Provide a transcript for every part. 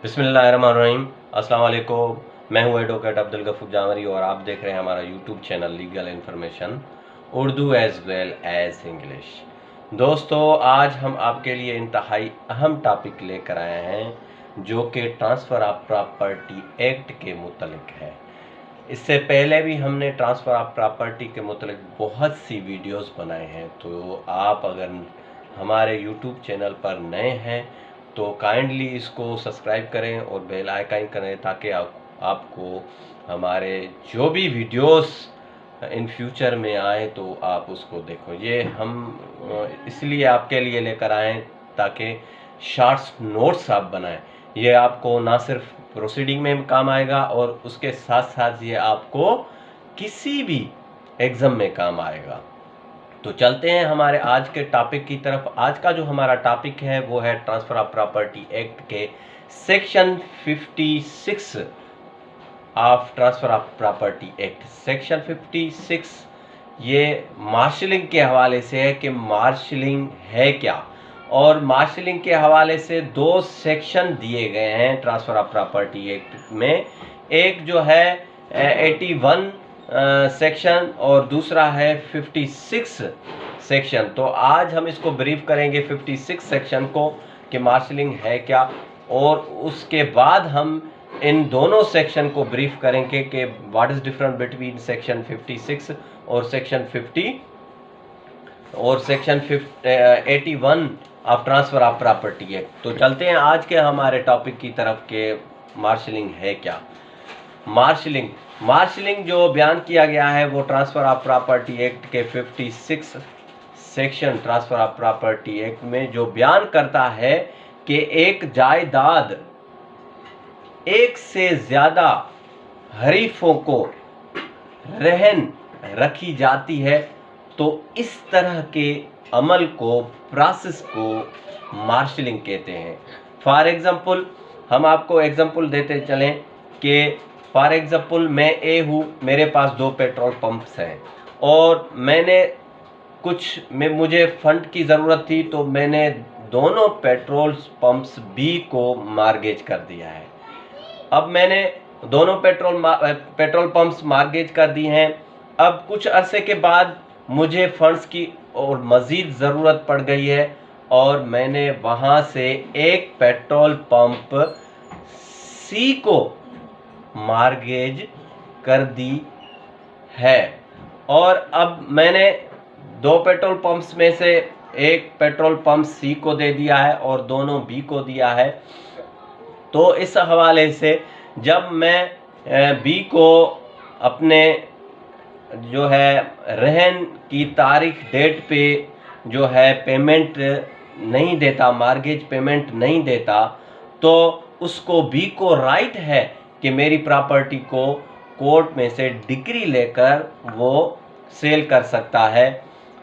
बिस्मिल्लाहिर्रहमानिर्रहीम। अस्सलाम वालेकुम। मैं हूँ एडवोकेट अब्दुल गफूर जामरी और आप देख रहे हैं हमारा YouTube channel legal information Urdu as well as English. दोस्तों, आज हम आपके लिए इंतहाई अहम टॉपिक लेकर आए हैं जो कि ट्रांसफ़र ऑफ प्रॉपर्टी एक्ट के मुतल्लिक है। इससे पहले भी हमने ट्रांसफ़र ऑफ प्रॉपर्टी के मुतल्लिक बहुत सी वीडियोस बनाए हैं, तो आप अगर हमारे यूट्यूब चैनल पर नए हैं तो काइंडली इसको सब्सक्राइब करें और बेल आइकन करें ताकि आपको हमारे जो भी वीडियोस इन फ्यूचर में आए तो आप उसको देखो। ये हम इसलिए आपके लिए लेकर आए ताकि शॉर्ट्स नोट्स आप बनाएं। ये आपको ना सिर्फ प्रोसीडिंग में काम आएगा और उसके साथ साथ ये आपको किसी भी एग्ज़ाम में काम आएगा। तो चलते हैं हमारे आज के टॉपिक की तरफ। आज का जो हमारा टॉपिक है वो है ट्रांसफ़र ऑफ प्रॉपर्टी एक्ट के section 56 of transfer of property act. Section 56 ये मार्शलिंग के हवाले से है कि मार्शलिंग है क्या, और मार्शलिंग के हवाले से दो सेक्शन दिए गए हैं ट्रांसफ़र ऑफ प्रॉपर्टी एक्ट में। एक जो है 81 सेक्शन और दूसरा है 56 सेक्शन। तो आज हम इसको ब्रीफ करेंगे 56 सेक्शन को कि मार्शलिंग है क्या, और उसके बाद हम इन दोनों सेक्शन को ब्रीफ करेंगे कि what is different between section 56 और section 81 of transfer of property act. तो चलते हैं आज के हमारे टॉपिक की तरफ के मार्शलिंग है क्या। मार्शलिंग जो बयान किया गया है वो ट्रांसफ़र ऑफ प्रॉपर्टी एक्ट के 56 section transfer of property act में जो बयान करता है कि एक जायदाद एक से ज़्यादा हरीफों को रहन रखी जाती है तो इस तरह के अमल को, प्रोसेस को मार्शलिंग कहते हैं। फॉर एग्ज़ाम्पल हम आपको एग्ज़ाम्पल देते चलें कि फॉर एग्ज़ाम्पल मैं ए हूँ, मेरे पास 2 पेट्रोल पंप्स हैं और मुझे फंड की ज़रूरत थी तो मैंने दोनों पेट्रोल पंप्स बी को मार्गेज कर दिया है। अब मैंने दोनों पेट्रोल पंप्स मार्गेज कर दी हैं। अब कुछ अरसे के बाद मुझे फंड्स की और मज़ीद ज़रूरत पड़ गई है और मैंने वहाँ से एक पेट्रोल पंप सी को मार्गेज कर दी है, और अब मैंने 2 पेट्रोल पंप्स में से एक पेट्रोल पंप सी को दे दिया है और दोनों बी को दिया है। तो इस हवाले से जब मैं बी को अपने जो है रहन की तारीख डेट पे जो है पेमेंट नहीं देता, मार्गेज पेमेंट नहीं देता, तो उसको बी को राइट है कि मेरी प्रॉपर्टी को कोर्ट में से डिक्री लेकर वो सेल कर सकता है।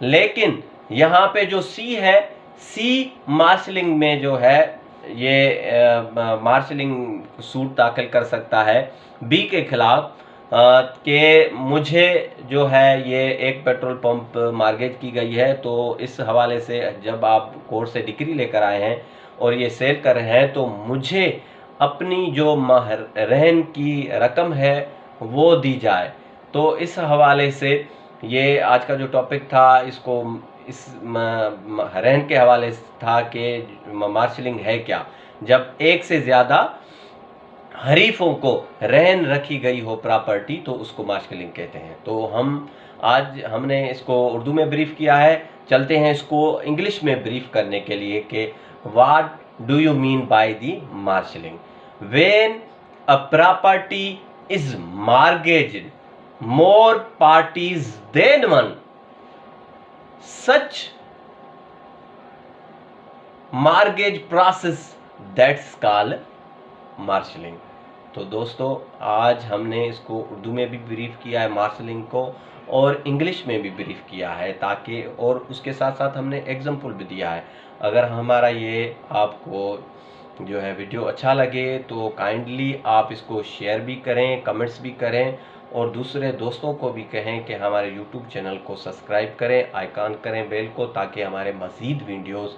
लेकिन यहाँ पे जो सी है, सी मार्शलिंग में जो है ये मार्शलिंग सूट दाखिल कर सकता है बी के खिलाफ कि मुझे जो है ये एक पेट्रोल पंप मार्गेज की गई है, तो इस हवाले से जब आप कोर्ट से डिक्री लेकर आए हैं और ये सेल कर रहे हैं तो मुझे अपनी जो रहन की रकम है वो दी जाए। तो इस हवाले से ये आज का जो टॉपिक था इसको इस रहन के हवाले से था कि मार्शलिंग है क्या, जब एक से ज़्यादा हरीफों को रहन रखी गई हो प्रॉपर्टी तो उसको मार्शलिंग कहते हैं। तो आज हमने इसको उर्दू में ब्रीफ किया है। चलते हैं इसको इंग्लिश में ब्रीफ करने के लिए कि what do you mean by the marshalling. When a property is mortgaged more parties than one, such mortgage process that's called marshalling। तो दोस्तों, आज हमने इसको उर्दू में भी ब्रीफ किया है मार्शलिंग को और इंग्लिश में भी ब्रीफ किया है ताकि, और उसके साथ साथ हमने एग्जाम्पल भी दिया है। अगर हमारा ये आपको जो है वीडियो अच्छा लगे तो काइंडली आप इसको शेयर भी करें, कमेंट्स भी करें और दूसरे दोस्तों को भी कहें कि हमारे YouTube चैनल को सब्सक्राइब करें, आइकन करें बेल को, ताकि हमारे मज़ीद वीडियोस